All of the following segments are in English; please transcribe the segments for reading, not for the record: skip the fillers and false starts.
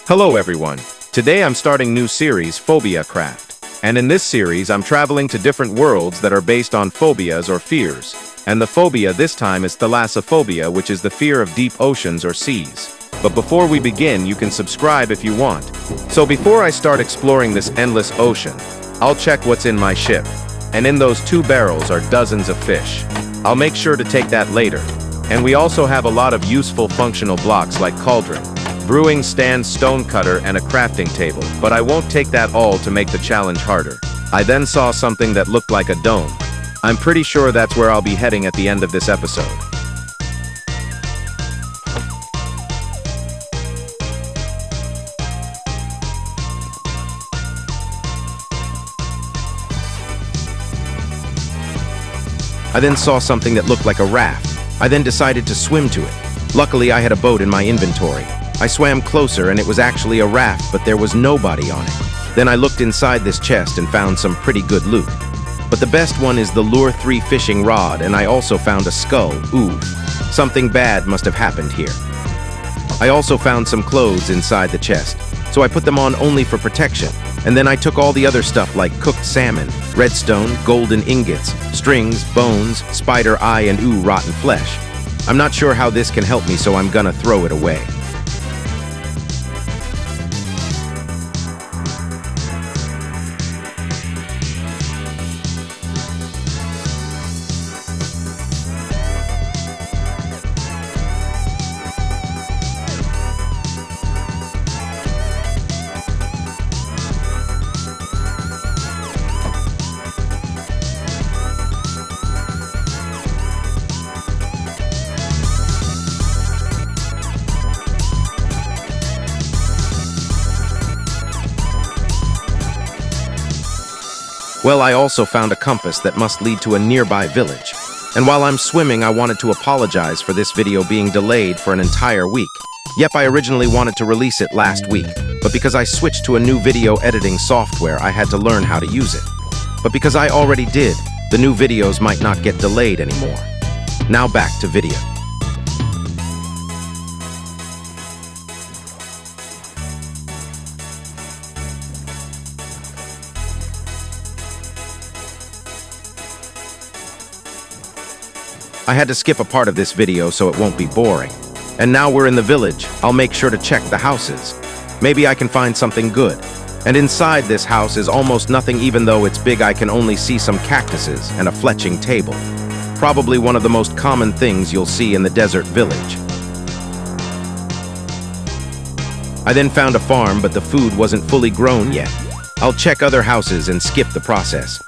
Hello everyone. Today I'm starting new series Phobiacraft. And in this series I'm traveling to different worlds that are based on phobias or fears. And the phobia this time is Thalassophobia, which is the fear of deep oceans or seas. But before we begin, you can subscribe if you want. So before I start exploring this endless ocean, I'll check what's in my ship. And in those 2 barrels are dozens of fish. I'll make sure to take that later. And we also have a lot of useful functional blocks like cauldron, brewing stand, stone cutter, and a crafting table, but I won't take that all to make the challenge harder. I then saw something that looked like a dome. I'm pretty sure that's where I'll be heading at the end of this episode. I then saw something that looked like a raft. I then decided to swim to it. Luckily, I had a boat in my inventory. I swam closer and it was actually a raft, but there was nobody on it. Then I looked inside this chest and found some pretty good loot. But the best one is the Lure 3 fishing rod, and I also found a skull. Ooh, something bad must have happened here. I also found some clothes inside the chest, so I put them on only for protection. And then I took all the other stuff like cooked salmon, redstone, golden ingots, strings, bones, spider eye, and rotten flesh. I'm not sure how this can help me, so I'm gonna throw it away. Well, I also found a compass that must lead to a nearby village. And while I'm swimming, I wanted to apologize for this video being delayed for an entire week. Yep, I originally wanted to release it last week, but because I switched to a new video editing software, I had to learn how to use it. But because I already did, the new videos might not get delayed anymore. Now back to video. I had to skip a part of this video so it won't be boring. And now we're in the village. I'll make sure to check the houses. Maybe I can find something good. And inside this house is almost nothing. Even though it's big, I can only see some cactuses and a fletching table. Probably one of the most common things you'll see in the desert village. I then found a farm, but the food wasn't fully grown yet. I'll check other houses and skip the process.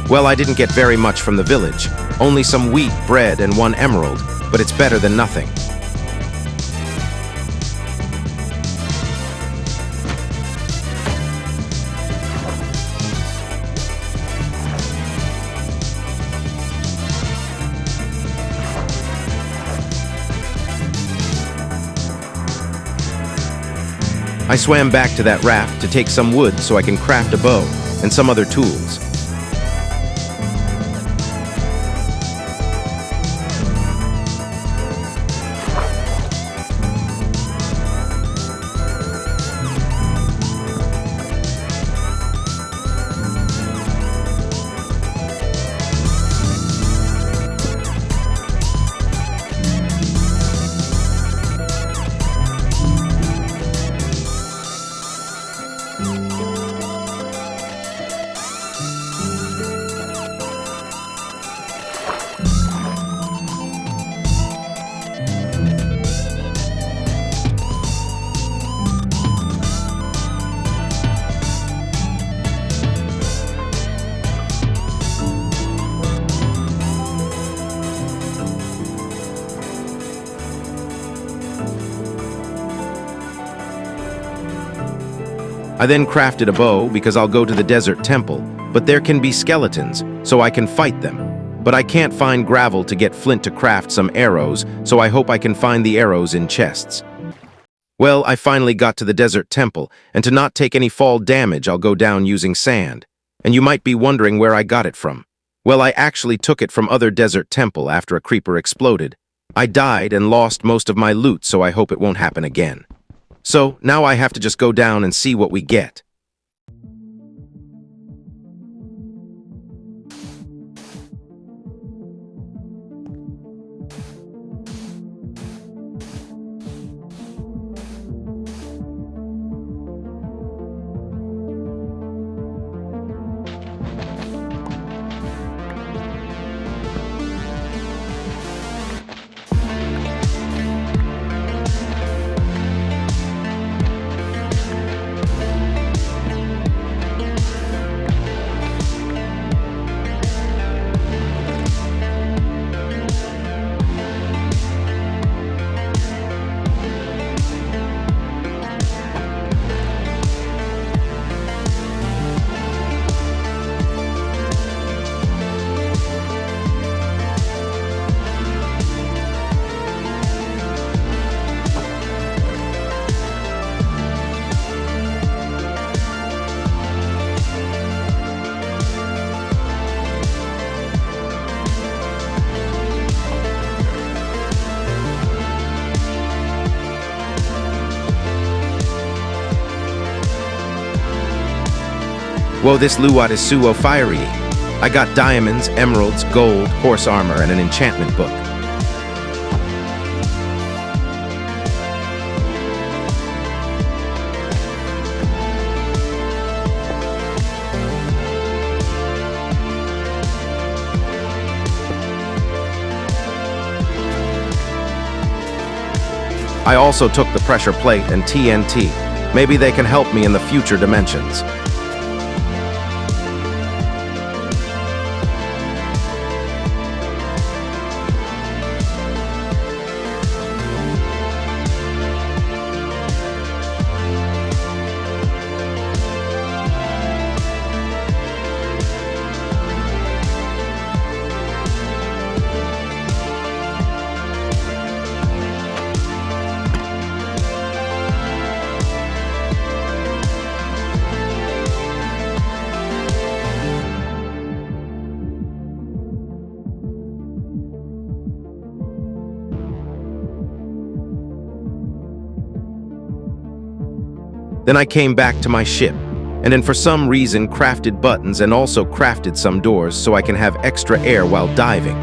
Well, I didn't get very much from the village. Only some wheat, bread, and 1 emerald, but it's better than nothing. I swam back to that raft to take some wood so I can craft a bow and some other tools. I then crafted a bow because I'll go to the desert temple, but there can be skeletons, so I can fight them. But I can't find gravel to get flint to craft some arrows, so I hope I can find the arrows in chests. Well, I finally got to the desert temple, and to not take any fall damage, I'll go down using sand. And you might be wondering where I got it from. Well, I actually took it from other desert temple after a creeper exploded. I died and lost most of my loot, so I hope it won't happen again. So, now I have to just go down and see what we get. Whoa, this luat is suo fiery. I got diamonds, emeralds, gold, horse armor, and an enchantment book. I also took the pressure plate and TNT. Maybe they can help me in the future dimensions. Then I came back to my ship, and then for some reason crafted buttons and also crafted some doors so I can have extra air while diving.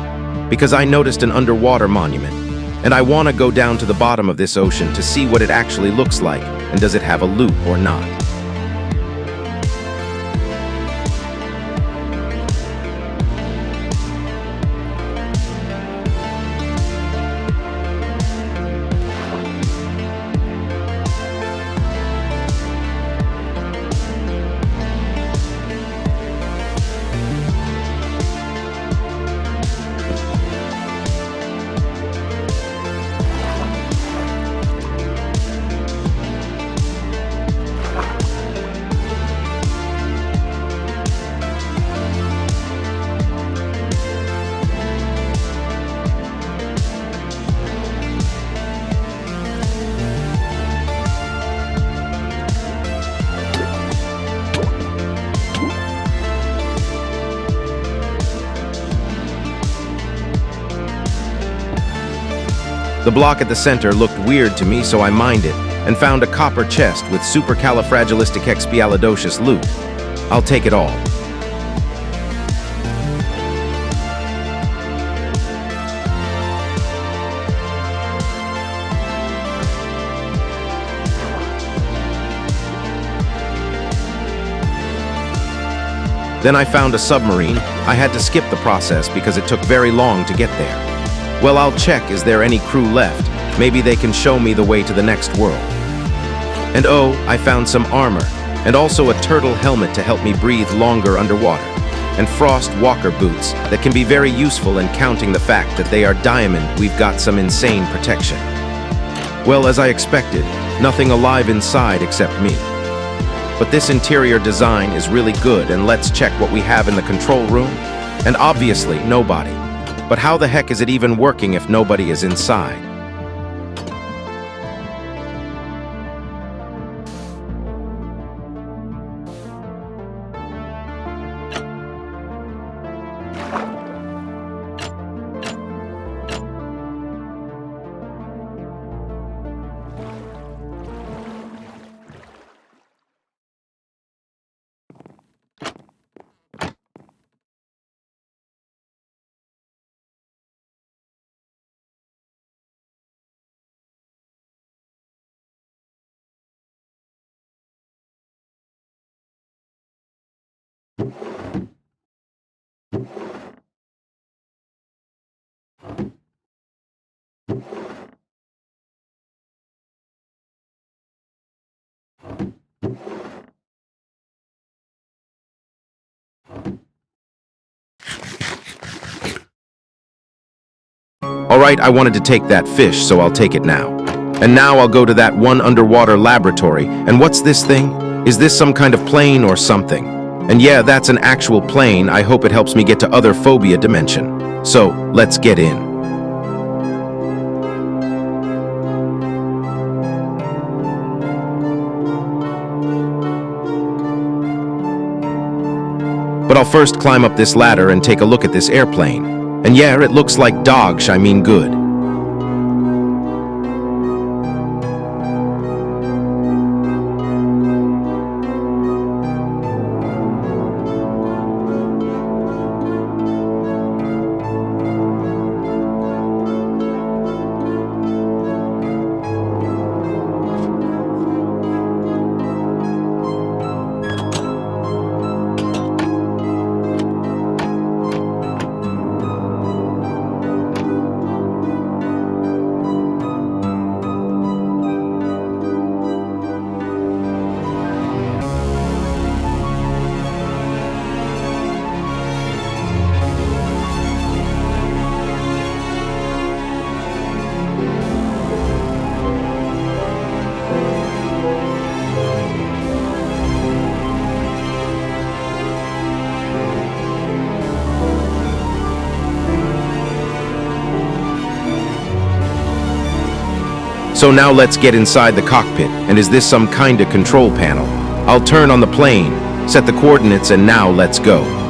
Because I noticed an underwater monument, and I want to go down to the bottom of this ocean to see what it actually looks like, and does it have a loop or not. The block at the center looked weird to me, so I mined it, and found a copper chest with supercalifragilisticexpialidocious loot. I'll take it all. Then I found a submarine. I had to skip the process because it took very long to get there. Well, I'll check, is there any crew left? Maybe they can show me the way to the next world. And oh, I found some armor, and also a turtle helmet to help me breathe longer underwater, and frost walker boots that can be very useful in counting the fact that they are diamond. We've got some insane protection. Well, as I expected, nothing alive inside except me. But this interior design is really good, and let's check what we have in the control room. And obviously, nobody. But how the heck is it even working if nobody is inside? Alright, I wanted to take that fish, so I'll take it now. And now I'll go to that one underwater laboratory. And what's this thing? Is this some kind of plane or something? And yeah, that's an actual plane. I hope it helps me get to other phobia dimension. So, let's get in. But I'll first climb up this ladder and take a look at this airplane. And yeah, it looks like dogs, I mean good. So now let's get inside the cockpit. And is this some kind of control panel? I'll turn on the plane, set the coordinates, and now let's go.